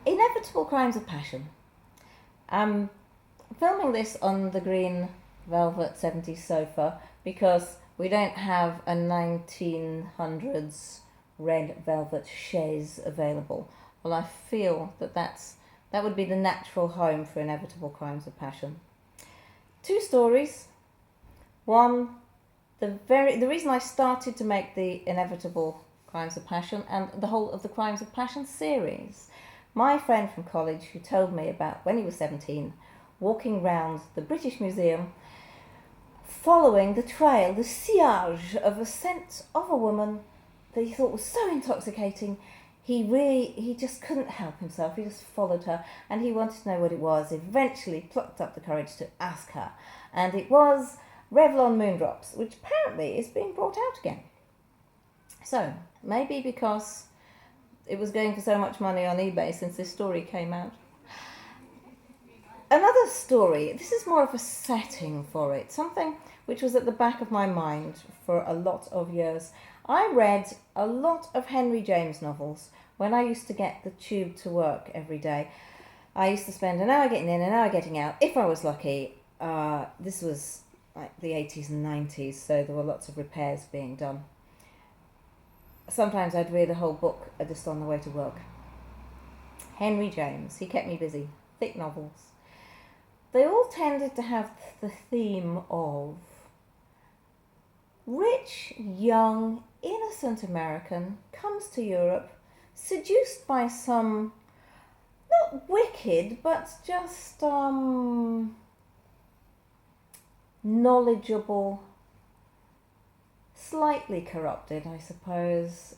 Inevitable crimes of passion. I'm filming this on the green velvet 70s sofa because we don't have a 1900s red velvet chaise available. Well, I feel that would be the natural home for inevitable crimes of passion. Two stories. One, the reason I started to make the inevitable crimes of passion and the whole of the crimes of passion series. My friend from college who told me about when he was 17, walking round the British Museum, following the trail, the sillage of a scent of a woman that he thought was so intoxicating, he just couldn't help himself. He just followed her and he wanted to know what it was. Eventually plucked up the courage to ask her, and it was Revlon Moondrops, which apparently is being brought out again. So, maybe because it was going for so much money on eBay since this story came out. Another story, this is more of a setting for it, something which was at the back of my mind for a lot of years. I read a lot of Henry James novels when I used to get the tube to work every day. I used to spend an hour getting in, an hour getting out, if I was lucky. This was like the 80s and 90s, so there were lots of repairs being done. Sometimes I'd read a whole book just on the way to work. Henry James, he kept me busy. Thick novels. They all tended to have the theme of rich, young, innocent American comes to Europe, seduced by some, not wicked, but just knowledgeable, slightly corrupted, I suppose,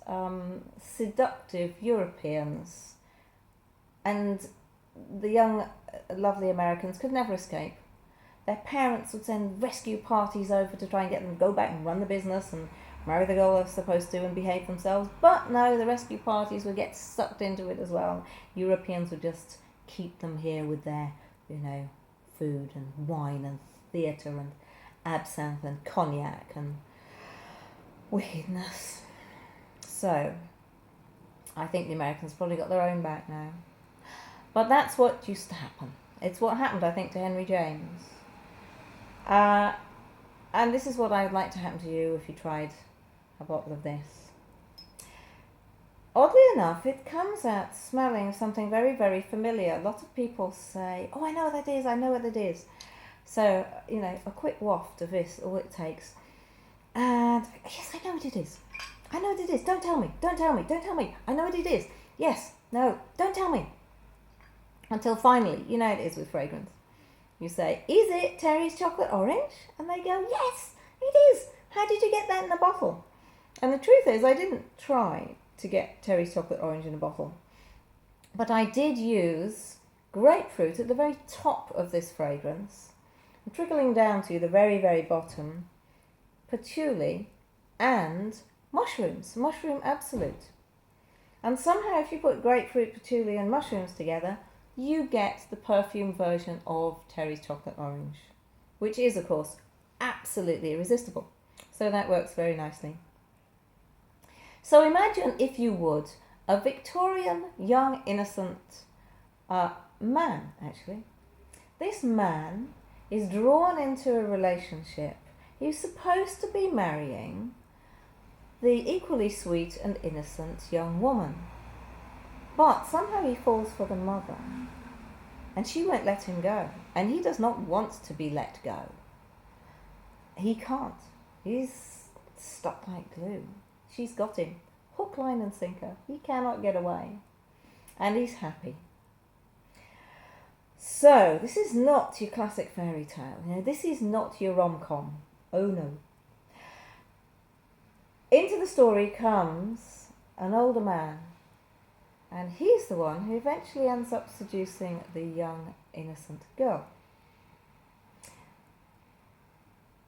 seductive Europeans. And the young, lovely Americans could never escape. Their parents would send rescue parties over to try and get them to go back and run the business and marry the girl they're supposed to and behave themselves. But no, the rescue parties would get sucked into it as well. Europeans would just keep them here with their, food and wine and theatre and absinthe and cognac and wickedness. So, I think the Americans probably got their own back now. But that's what used to happen. It's what happened, I think, to Henry James. And this is what I would like to happen to you if you tried a bottle of this. Oddly enough, it comes out smelling something very, very familiar. A lot of people say, oh, I know what that is, I know what that is. So, a quick waft of this, all it takes. And, yes, I know what it is. I know what it is. Don't tell me. Don't tell me. Don't tell me. I know what it is. Yes. No. Don't tell me. Until finally, it is with fragrance. You say, is it Terry's chocolate orange? And they go, yes, it is. How did you get that in a bottle? And the truth is, I didn't try to get Terry's chocolate orange in a bottle. But I did use grapefruit at the very top of this fragrance, and trickling down to the very, very bottom, patchouli and mushrooms, mushroom absolute. And somehow if you put grapefruit, patchouli and mushrooms together, you get the perfume version of Terry's chocolate orange, which is, of course, absolutely irresistible. So that works very nicely. So imagine, if you would, a Victorian, young, innocent man, actually. This man is drawn into a relationship. He's supposed to be marrying the equally sweet and innocent young woman. But somehow he falls for the mother, and she won't let him go, and he does not want to be let go. He can't. He's stuck like glue. She's got him, hook, line and sinker. He cannot get away, and he's happy. So, this is not your classic fairy tale. This is not your rom-com. Oh no. Into the story comes an older man, and he's the one who eventually ends up seducing the young, innocent girl.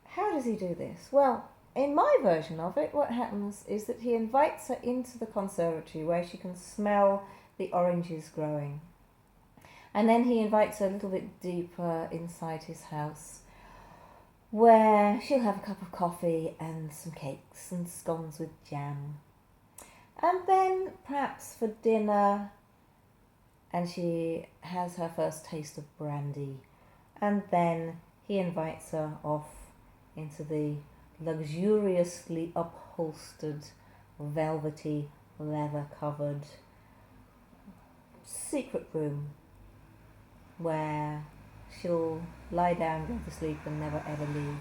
How does he do this? Well, in my version of it, what happens is that he invites her into the conservatory where she can smell the oranges growing. And then he invites her a little bit deeper inside his house, where she'll have a cup of coffee and some cakes and scones with jam. And then perhaps for dinner and she has her first taste of brandy, and then he invites her off into the luxuriously upholstered, velvety, leather-covered secret room where she'll lie down, go to sleep, and never ever leave.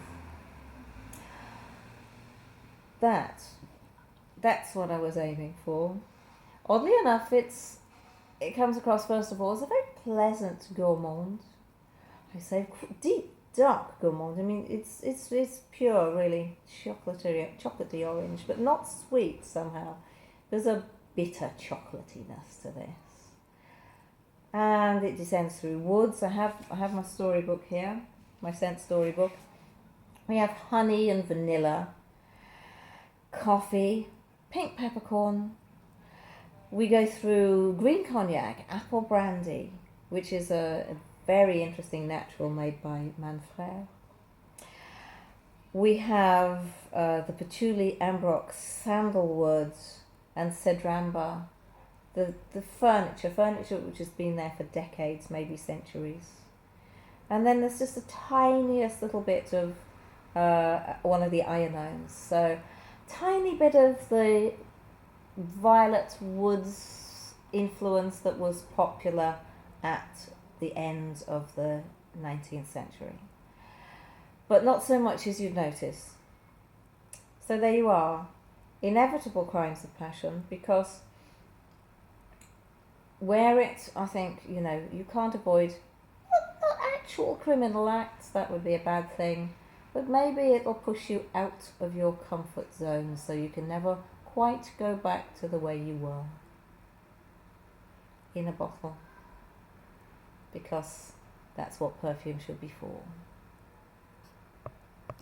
That's what I was aiming for. Oddly enough, it comes across, first of all, as a very pleasant gourmand. I say deep, dark gourmand. I mean, it's pure, really chocolatey orange, but not sweet somehow. There's a bitter chocolatiness to this. And it descends through woods. I have my storybook here, my scent storybook. We have honey and vanilla, coffee, pink peppercorn. We go through green cognac, apple brandy, which is a very interesting natural made by Manfrère. We have the patchouli, ambrox, sandalwood, and cedramber. The furniture which has been there for decades, maybe centuries. And then there's just the tiniest little bit of one of the ionones. So tiny bit of the violet woods influence that was popular at the end of the 19th century. But not so much as you'd notice. So there you are. Inevitable crimes of passion, because where I think, you can't avoid not actual criminal acts, that would be a bad thing, but maybe it'll push you out of your comfort zone so you can never quite go back to the way you were in a bottle, because that's what perfume should be for.